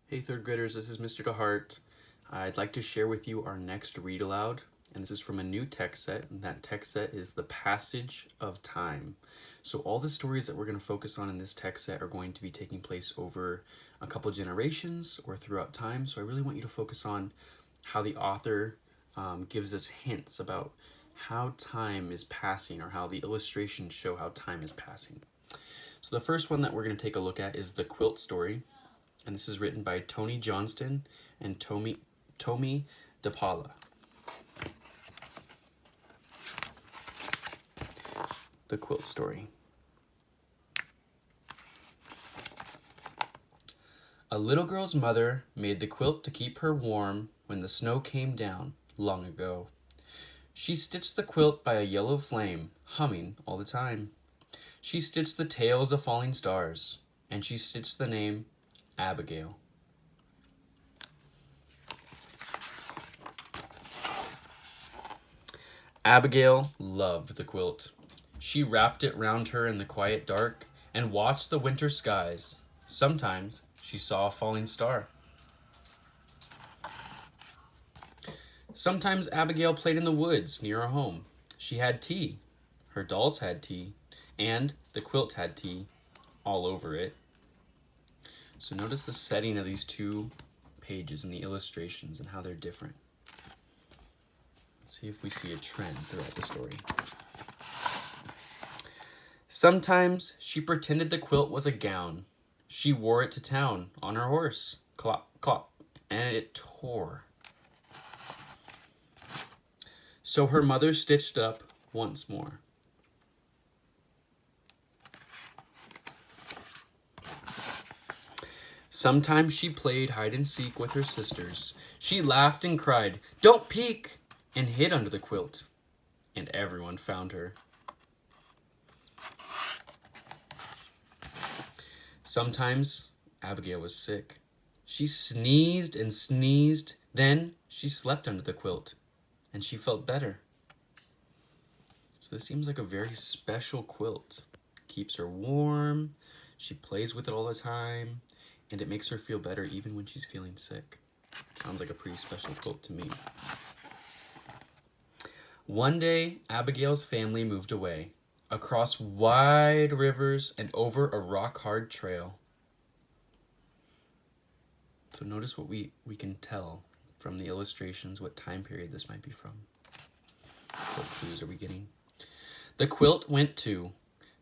Hey third graders, this is Mr. Gahart. I'd like to share with you our next read aloud, and this is from a new text set, and that text set is The Passage of Time. So all the stories that we're going to focus on in this text set are going to be taking place over a couple generations or throughout time, so I really want you to focus on how the author gives us hints about how time is passing, or how the illustrations show how time is passing. So the first one that we're going to take a look at is The Quilt Story, and this is written by Tony Johnston and Tomi DePaula. The Quilt Story. A little girl's mother made the quilt to keep her warm when the snow came down long ago. She stitched the quilt by a yellow flame, humming all the time. She stitched the tails of falling stars, and she stitched the name Abigail. Abigail loved the quilt. She wrapped it round her in the quiet dark and watched the winter skies. Sometimes she saw a falling star. Sometimes Abigail played in the woods near her home. She had tea. Her dolls had tea. And the quilt had tea all over it. So notice the setting of these two pages and the illustrations and how they're different. Let's see if we see a trend throughout the story. Sometimes she pretended the quilt was a gown. She wore it to town on her horse. Clop, clop, and it tore. So her mother stitched up once more. Sometimes she played hide and seek with her sisters. She laughed and cried, "Don't peek!" and hid under the quilt. And everyone found her. Sometimes Abigail was sick. She sneezed and sneezed. Then she slept under the quilt, and she felt better. So this seems like a very special quilt. Keeps her warm. She plays with it all the time. And it makes her feel better even when she's feeling sick. Sounds like a pretty special quilt to me. One day, Abigail's family moved away, across wide rivers and over a rock-hard trail. So notice what we can tell from the illustrations what time period this might be from. What clues are we getting? The quilt went too.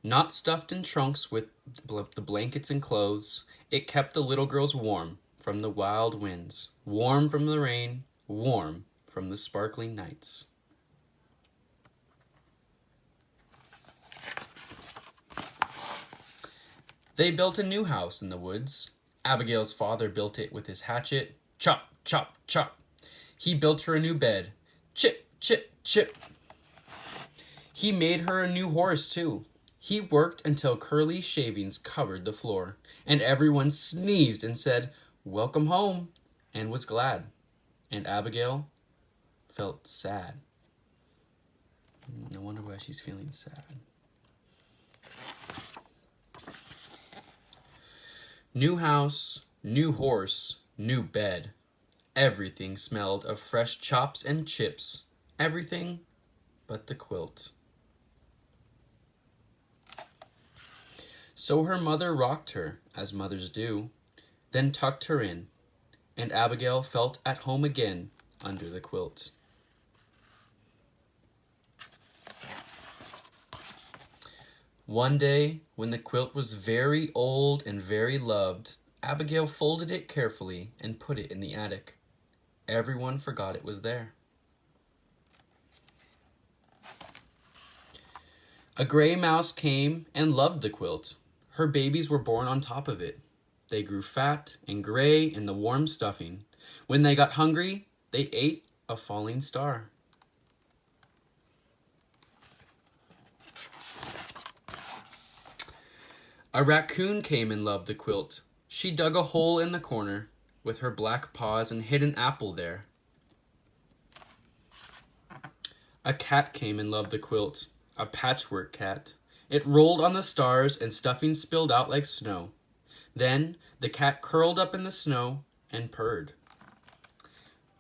Not stuffed in trunks with the blankets and clothes, it kept the little girls warm from the wild winds, warm from the rain, warm from the sparkling nights. They built a new house in the woods. Abigail's father built it with his hatchet. Chop, chop, chop. He built her a new bed. Chip, chip, chip. He made her a new horse, too. He worked until curly shavings covered the floor, and everyone sneezed and said, "Welcome home," and was glad. And Abigail felt sad. No wonder why she's feeling sad. New house, new horse, new bed. Everything smelled of fresh chops and chips. Everything but the quilt. So her mother rocked her, as mothers do, then tucked her in, and Abigail felt at home again under the quilt. One day, when the quilt was very old and very loved, Abigail folded it carefully and put it in the attic. Everyone forgot it was there. A gray mouse came and loved the quilt. Her babies were born on top of it. They grew fat and gray in the warm stuffing. When they got hungry, they ate a falling star. A raccoon came and loved the quilt. She dug a hole in the corner with her black paws and hid an apple there. A cat came and loved the quilt, a patchwork cat. It rolled on the stars and stuffing spilled out like snow. Then the cat curled up in the snow and purred.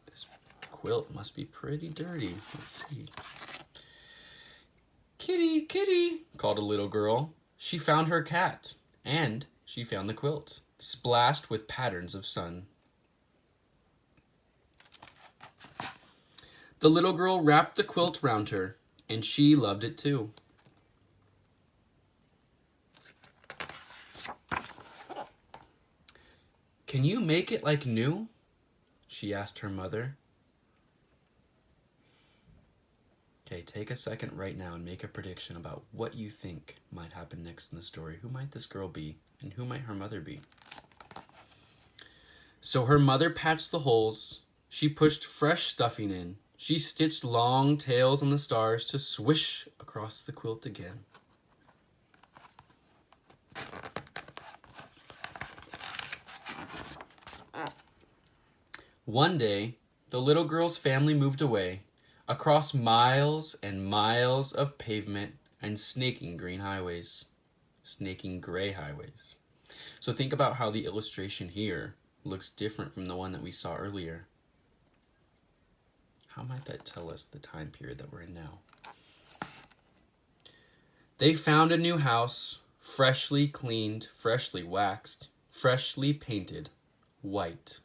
This quilt must be pretty dirty. Let's see. Kitty, kitty, called a little girl. She found her cat, and she found the quilt, splashed with patterns of sun. The little girl wrapped the quilt round her, and she loved it too. Can you make it like new? She asked her mother. Okay, take a second right now and make a prediction about what you think might happen next in the story. Who might this girl be, and who might her mother be? So her mother patched the holes. She pushed fresh stuffing in. She stitched long tails on the stars to swish across the quilt again. One day, the little girl's family moved away, across miles and miles of pavement and snaking green highways. Snaking gray highways. So think about how the illustration here looks different from the one that we saw earlier. How might that tell us the time period that we're in now? They found a new house, freshly cleaned, freshly waxed, freshly painted, white.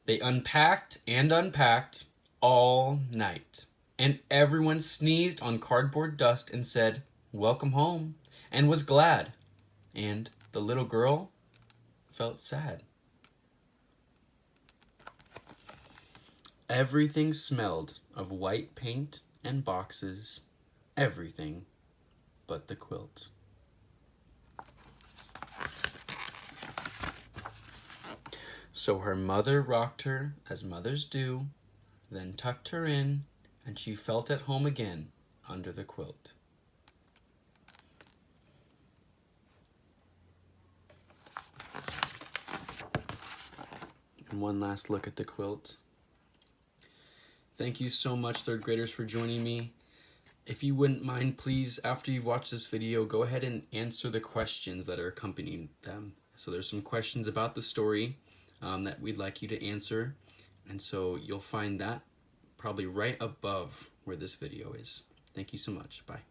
They unpacked and unpacked all night, and everyone sneezed on cardboard dust and said, "Welcome home," and was glad. And the little girl felt sad. Everything smelled of white paint and boxes, everything but the quilt. So her mother rocked her as mothers do, then tucked her in, and she felt at home again under the quilt. And one last look at the quilt. Thank you so much, third graders, for joining me. If you wouldn't mind, please, after you've watched this video, go ahead and answer the questions that are accompanying them. So there's some questions about the story that we'd like you to answer. And so you'll find that probably right above where this video is. Thank you so much. Bye.